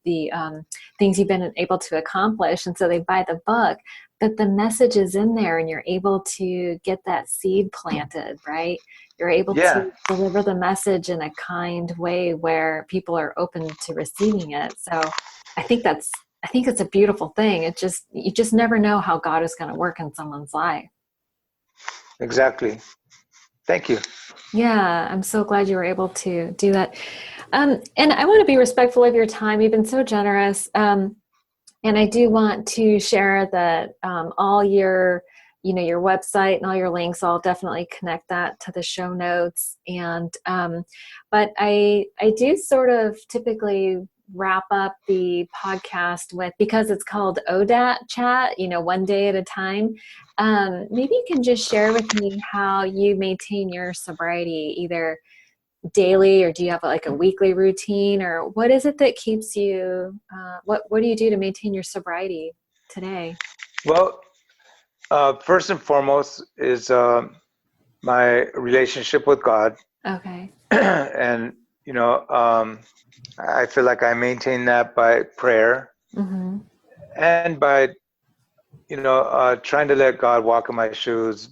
things you've been able to accomplish, and so they buy the book. But the message is in there, and you're able to get that seed planted, right? You're able to deliver the message in a kind way where people are open to receiving it. So I think it's a beautiful thing. You just never know how God is going to work in someone's life. Exactly. Thank you. Yeah, I'm so glad you were able to do that. And I want to be respectful of your time. You've been so generous. And I do want to share that all your website and all your links, I'll definitely connect that to the show notes. And but I do sort of typically wrap up the podcast with, because it's called ODAT chat, one day at a time. Maybe you can just share with me how you maintain your sobriety, either daily, or do you have like a weekly routine, or what is it that keeps you, what do you do to maintain your sobriety today? Well, first and foremost is my relationship with God. Okay. And I feel like I maintain that by prayer, mm-hmm. and by trying to let God walk in my shoes,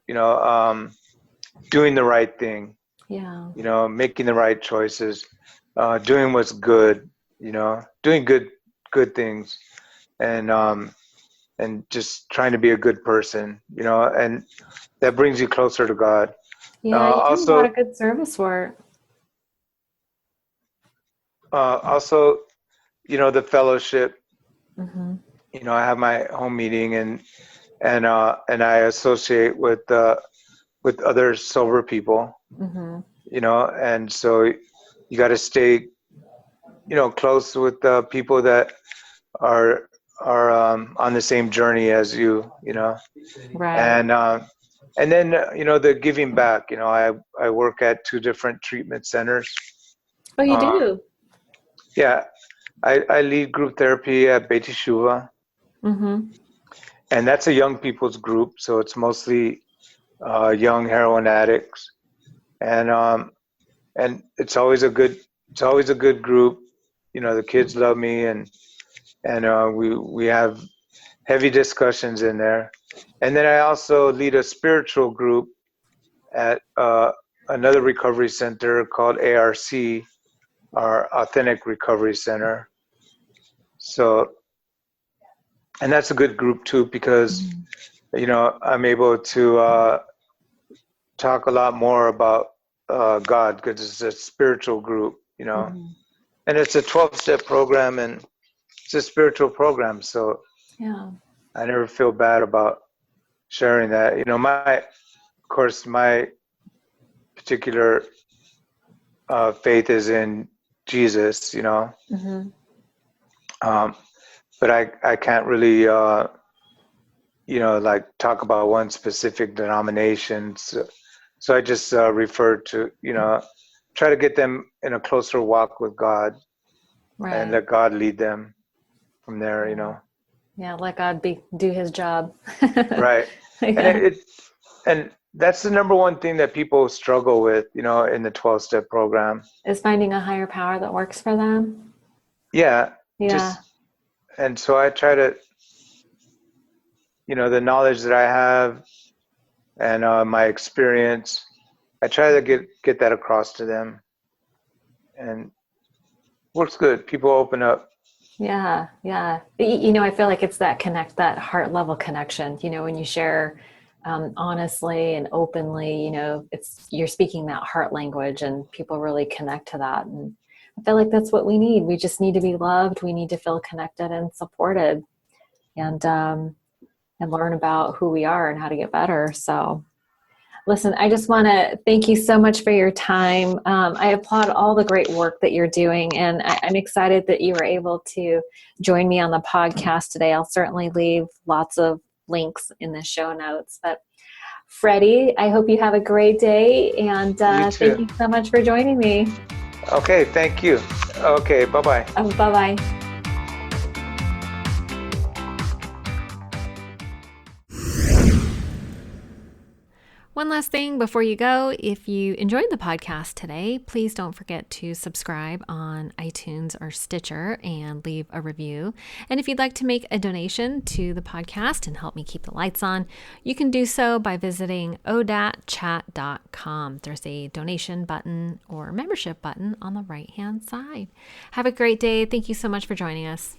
doing the right thing. Yeah. Making the right choices, doing what's good, doing good things, and just trying to be a good person, and that brings you closer to God. Yeah, you do a lot of good service work. Also, the fellowship. Mm-hmm. I have my home meeting, and I associate with other sober people. Mm-hmm. And so you got to stay, close with the people that are on the same journey as you. Right. And then the giving back. I work at 2 different treatment centers. Oh, you do? Yeah, I lead group therapy at Beit Teshuva, Mm-hmm. and that's a young people's group, so it's mostly young heroin addicts, and it's always a good group. The kids love me, and we have heavy discussions in there. And then I also lead a spiritual group at another recovery center called ARC, our Authentic Recovery Center. So, and that's a good group too, because I'm able to talk a lot more about God, because it's a spiritual group, Mm-hmm. and it's a 12-step program, and it's a spiritual program. So Yeah. I never feel bad about sharing that. My particular faith is in Jesus, Mm-hmm. but I can't really, like talk about one specific denomination. So I just refer to, try to get them in a closer walk with God, Right. and let God lead them from there. Yeah, let God do his job. Right. Yeah. And that's the number one thing that people struggle with, in the 12-step program. Is finding a higher power that works for them. Yeah. Yeah. And so I try to, the knowledge that I have, and my experience, I try to get that across to them, and works good. People open up. Yeah. Yeah. I feel like it's that heart level connection, when you share honestly and openly, you're speaking that heart language, and people really connect to that. And I feel like that's what we need. We just need to be loved. We need to feel connected and supported, and learn about who we are and how to get better. So listen, I just want to thank you so much for your time. I applaud all the great work that you're doing, and I'm excited that you were able to join me on the podcast today. I'll certainly leave lots of links in the show notes. But Freddy, I hope you have a great day, and thank you so much for joining me. Okay, thank you. Okay, bye-bye. Bye-bye. One last thing before you go, if you enjoyed the podcast today, please don't forget to subscribe on iTunes or Stitcher and leave a review. And if you'd like to make a donation to the podcast and help me keep the lights on, you can do so by visiting odatchat.com. There's a donation button or membership button on the right-hand side. Have a great day. Thank you so much for joining us.